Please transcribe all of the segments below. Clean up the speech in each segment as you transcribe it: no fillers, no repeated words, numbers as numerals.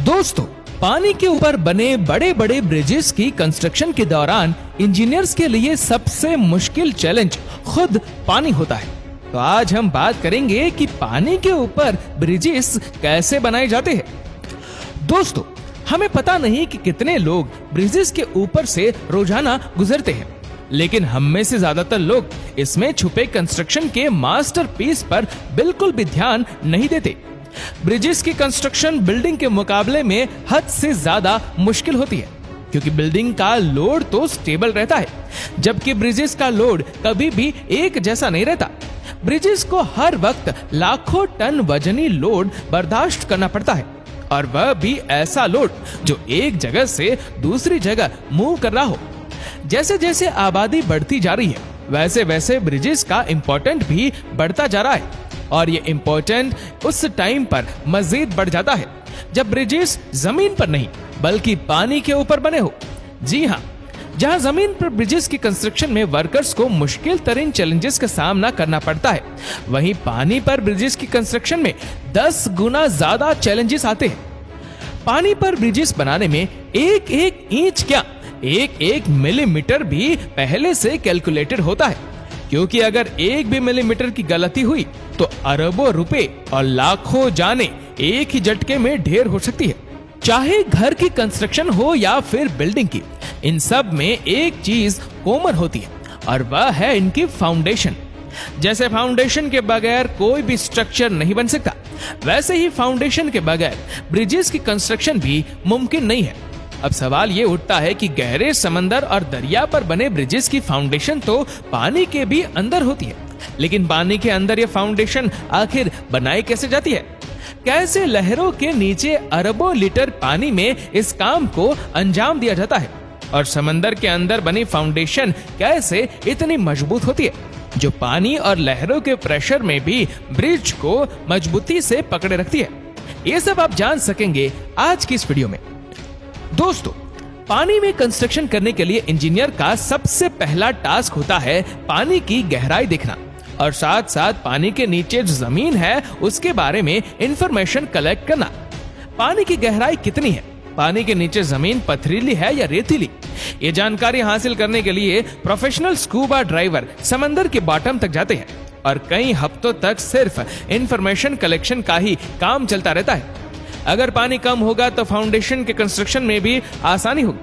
दोस्तों, पानी के ऊपर बने बड़े बड़े ब्रिजेस की कंस्ट्रक्शन के दौरान इंजीनियर्स के लिए सबसे मुश्किल चैलेंज खुद पानी होता है। तो आज हम बात करेंगे कि पानी के ऊपर ब्रिजेस कैसे बनाए जाते हैं। दोस्तों, हमें पता नहीं कि कितने लोग ब्रिजेस के ऊपर से रोजाना गुजरते हैं, लेकिन हम में से ज्यादातर लोग इसमें छुपे कंस्ट्रक्शन के मास्टरपीस पर बिल्कुल भी ध्यान नहीं देते। ब्रिजेस की कंस्ट्रक्शन बिल्डिंग के मुकाबले में हद से ज्यादा मुश्किल होती है, क्योंकि बिल्डिंग का लोड तो स्टेबल रहता है, जबकि ब्रिजेस का लोड कभी भी एक जैसा नहीं रहता। ब्रिजेस को हर वक्त लाखों टन वजनी लोड बर्दाश्त करना पड़ता है, और वह भी ऐसा लोड जो एक जगह से दूसरी जगह मूव कर रहा हो। जैसे जैसे आबादी बढ़ती जा रही है, वैसे वैसे ब्रिजेस का इम्पोर्टेंट भी बढ़ता जा रहा है, और ये इम्पोर्टेंट उस टाइम पर मजीद बढ़ जाता है जब ब्रिजेस जमीन पर नहीं बल्कि पानी के ऊपर बने हो। जी हाँ, जहाँ जमीन पर ब्रिजेस की कंस्ट्रक्शन में वर्कर्स को मुश्किल तरीन चैलेंजेस का सामना करना पड़ता है, वहीं पानी पर ब्रिजेस की कंस्ट्रक्शन में 10 गुना ज्यादा चैलेंजेस आते हैं। पानी पर ब्रिजेस बनाने में एक एक इंच क्या, एक एक मिलीमीटर भी पहले से कैलकुलेटेड होता है, क्योंकि अगर एक भी मिलीमीटर की गलती हुई तो अरबों रुपए और लाखों जाने एक ही झटके में ढेर हो सकती है। चाहे घर की कंस्ट्रक्शन हो या फिर बिल्डिंग की, इन सब में एक चीज कॉमन होती है, और वह है इनकी फाउंडेशन। जैसे फाउंडेशन के बगैर कोई भी स्ट्रक्चर नहीं बन सकता, वैसे ही फाउंडेशन के बगैर ब्रिजेस की कंस्ट्रक्शन भी मुमकिन नहीं है। अब सवाल ये उठता है कि गहरे समंदर और दरिया पर बने ब्रिजेस की फाउंडेशन तो पानी के भी अंदर होती है, लेकिन पानी के अंदर ये फाउंडेशन आखिर बनाई कैसे जाती है? कैसे लहरों के नीचे अरबों लीटर पानी में इस काम को अंजाम दिया जाता है? और समंदर के अंदर बनी फाउंडेशन कैसे इतनी मजबूत होती है, जो पानी और लहरों के प्रेशर में भी ब्रिज को मजबूती से पकड़े रखती है? ये सब आप जान सकेंगे आज की इस वीडियो में। दोस्तों, पानी में कंस्ट्रक्शन करने के लिए इंजीनियर का सबसे पहला टास्क होता है पानी की गहराई देखना, और साथ साथ पानी के नीचे जो जमीन है उसके बारे में इंफॉर्मेशन कलेक्ट करना। पानी की गहराई कितनी है, पानी के नीचे जमीन पथरीली है या रेतीली, ये जानकारी हासिल करने के लिए प्रोफेशनल स्कूबा ड्राइवर समंदर के बॉटम तक जाते हैं, और कई हफ्तों तक सिर्फ इंफॉर्मेशन कलेक्शन का ही काम चलता रहता है। अगर पानी कम होगा तो फाउंडेशन के कंस्ट्रक्शन में भी आसानी होगी,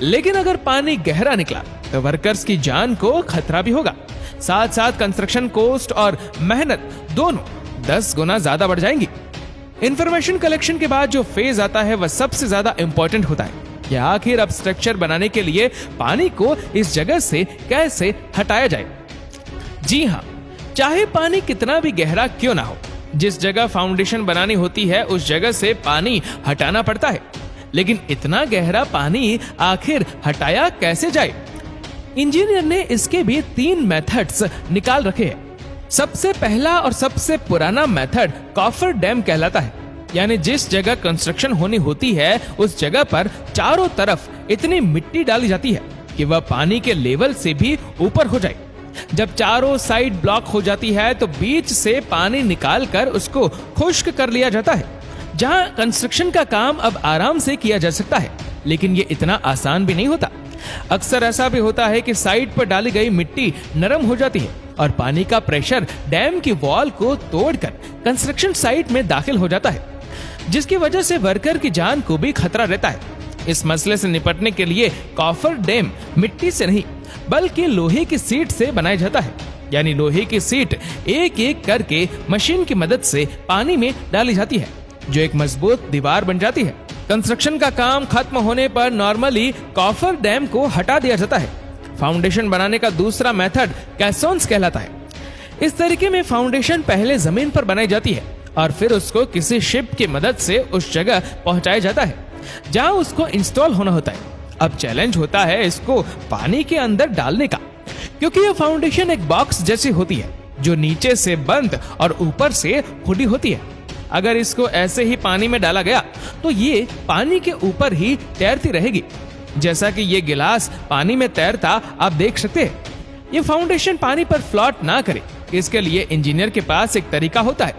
लेकिन अगर पानी गहरा निकला तो वर्कर्स की जान को खतरा भी होगा। साथ साथ कंस्ट्रक्शन कॉस्ट और मेहनत दोनों 10 गुना ज्यादा बढ़ जाएंगी। इंफॉर्मेशन कलेक्शन के बाद जो फेज आता है वह सबसे ज्यादा इंपॉर्टेंट होता है, कि आखिर अब स्ट्रक्चर बनाने के लिए पानी को इस जगह से कैसे हटाया जाए। जी हाँ, चाहे पानी कितना भी गहरा क्यों ना हो, जिस जगह फाउंडेशन बनानी होती है उस जगह से पानी हटाना पड़ता है, लेकिन इतना गहरा पानी आखिर हटाया कैसे जाए? इंजीनियर ने इसके भी 3 मेथड्स निकाल रखे हैं। सबसे पहला और सबसे पुराना मेथड कॉफर डैम कहलाता है, यानी जिस जगह कंस्ट्रक्शन होनी होती है उस जगह पर चारों तरफ इतनी मिट्टी डाली जाती है कि वह पानी के लेवल से भी ऊपर हो जाए। जब चारों साइड ब्लॉक हो जाती है तो बीच से पानी निकालकर उसको खुश्क कर लिया जाता है, जहां कंस्ट्रक्शन का काम अब आराम से किया जा सकता है। लेकिन ये इतना आसान भी नहीं होता। अक्सर ऐसा भी होता है कि साइड पर डाली गई मिट्टी नरम हो जाती है, और पानी का प्रेशर डैम की वॉल को तोड़कर कंस्ट्रक्शन साइट में दाखिल हो जाता है, जिसकी वजह से वर्कर की जान को भी खतरा रहता है। इस मसले से निपटने के लिए कॉफर डैम मिट्टी से नहीं बल्कि लोहे की सीट से बनाया जाता है, यानी लोहे की सीट एक एक करके मशीन की मदद से पानी में डाली जाती है, जो एक मजबूत दीवार बन जाती है। कंस्ट्रक्शन का काम खत्म होने पर नॉर्मली कॉफर डैम को हटा दिया जाता है। फाउंडेशन बनाने का दूसरा मेथड कैसोन्स कहलाता है। इस तरीके में फाउंडेशन पहले जमीन पर बनाई जाती है, और फिर उसको किसी शिप की मदद से उस जगह पहुंचाया जाता है जहां उसको इंस्टॉल होना होता है। अब चैलेंज होता है इसको पानी के अंदर डालने का, क्योंकि यह फाउंडेशन एक बॉक्स जैसी होती है जो नीचे से बंद और ऊपर से खुली होती है। अगर इसको ऐसे ही पानी में डाला गया तो ये पानी के ऊपर ही तैरती रहेगी, जैसा कि ये गिलास पानी में तैरता आप देख सकते हैं। ये फाउंडेशन पानी पर फ्लोट ना करे, इसके लिए इंजीनियर के पास एक तरीका होता है।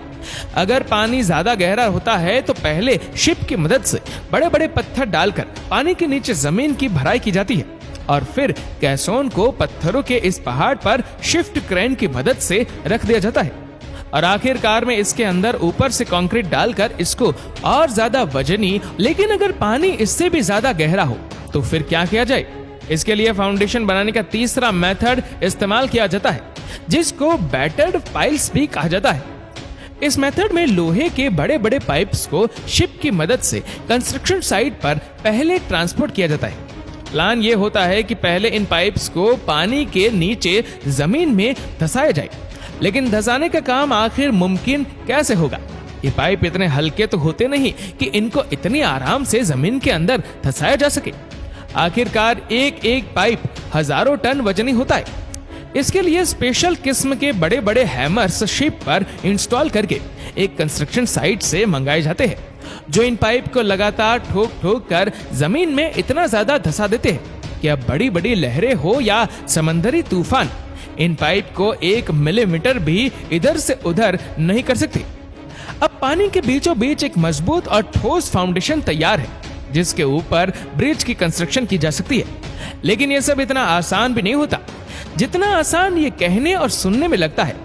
अगर पानी ज्यादा गहरा होता है तो पहले शिप की मदद से बड़े बड़े पत्थर डालकर पानी के नीचे जमीन की भराई की जाती है और फिर कैसोन को पत्थरों के इस पहाड़ पर शिफ्ट क्रेन की मदद से रख दिया जाता है और आखिरकार में इसके अंदर ऊपर से कंक्रीट डालकर इसको और ज्यादा वजनी, लेकिन अगर पानी इससे भी ज्यादा गहरा हो तो फिर क्या किया जाए? इसके लिए फाउंडेशन बनाने का तीसरा मेथड इस्तेमाल किया जाता है जिसको बैटर्ड पाइल्स भी कहा जाता है। इस मेथड में लोहे के बड़े बड़े पाइप्स को शिप की मदद से कंस्ट्रक्शन साइट पर पहले ट्रांसपोर्ट किया जाता है। प्लान ये होता है कि पहले इन पाइप्स को पानी के नीचे जमीन में धंसाया जाए, लेकिन धंसाने का काम आखिर मुमकिन कैसे होगा? ये पाइप इतने हल्के तो होते नहीं कि इनको इतनी आराम से जमीन के अंदर धंसाया जा सके। आखिरकार एक एक पाइप हजारों टन वजनी होता है। इसके लिए स्पेशल किस्म के बड़े बड़े हैमर्स शिप पर इंस्टॉल करके एक कंस्ट्रक्शन साइट से मंगाए जाते हैं, जो इन पाइप को लगातार ठोक ठोक कर जमीन में इतना ज्यादा धंसा देते हैं कि अब बड़ी बड़ी लहरें हो या समंदरी तूफान इन पाइप को 1 मिलीमीटर भी इधर से उधर नहीं कर सकती। अब पानी के बीचों बीच एक मजबूत और ठोस फाउंडेशन तैयार है जिसके ऊपर ब्रिज की कंस्ट्रक्शन की जा सकती है। लेकिन यह सब इतना आसान भी नहीं होता जितना आसान ये कहने और सुनने में लगता है।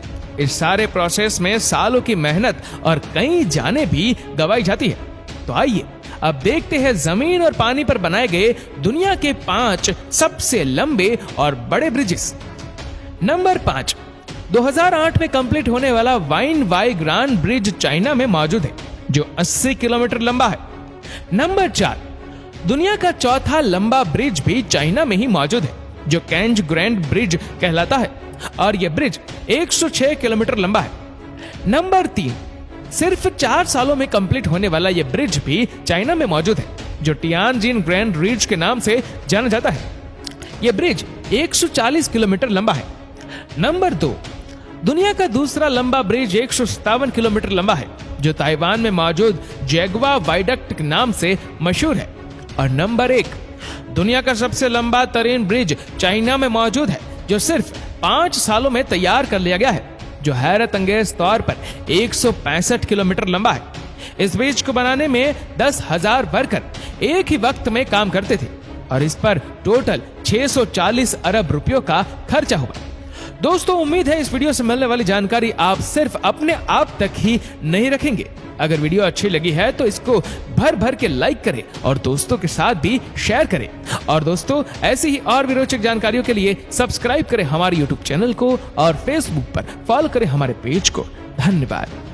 इस सारे प्रोसेस में सालों की मेहनत और कई जानें भी गंवाई जाती है। तो आइए अब देखते हैं जमीन और पानी पर बनाए गए दुनिया के 5 सबसे लंबे और बड़े ब्रिजेस। नंबर 5, 2008 में कंप्लीट होने वाला वाइन वाई ग्रांड ब्रिज चाइना में मौजूद है जो 80 किलोमीटर लंबा है। नंबर 4, दुनिया का चौथा लंबा ब्रिज भी चाइना में ही मौजूद है जो कैंज ग्रैंड ब्रिज कहलाता है और यह ब्रिज 106 किलोमीटर लंबा है। नंबर 3, सिर्फ 4 सालों में कंप्लीट होने वाला यह ब्रिज भी चाइना में मौजूद है जो टियानजिन ग्रैंड ब्रिज के नाम से जाना जाता है। यह ब्रिज 140 किलोमीटर लंबा है। नंबर 2, दुनिया का दूसरा लंबा ब्रिज 157 किलोमीटर लंबा है जो ताइवान में मौजूद जैगवा वाइडक्ट के नाम से मशहूर है। और नंबर 1, दुनिया का सबसे लंबा तरीन ब्रिज चाइना में मौजूद है जो सिर्फ 5 सालों में तैयार कर लिया गया है, जो हैरत अंगेज तौर पर 165 किलोमीटर लंबा है। इस ब्रिज को बनाने में 10,000 वर्कर एक ही वक्त में काम करते थे और इस पर टोटल 640 अरब रुपयों का खर्चा हुआ। दोस्तों, उम्मीद है इस वीडियो से मिलने वाली जानकारी आप सिर्फ अपने आप तक ही नहीं रखेंगे। अगर वीडियो अच्छी लगी है तो इसको भर भर के लाइक करें और दोस्तों के साथ भी शेयर करें। और दोस्तों, ऐसी ही और भी रोचक जानकारियों के लिए सब्सक्राइब करें हमारे YouTube चैनल को और Facebook पर फॉलो करें हमारे पेज को। धन्यवाद।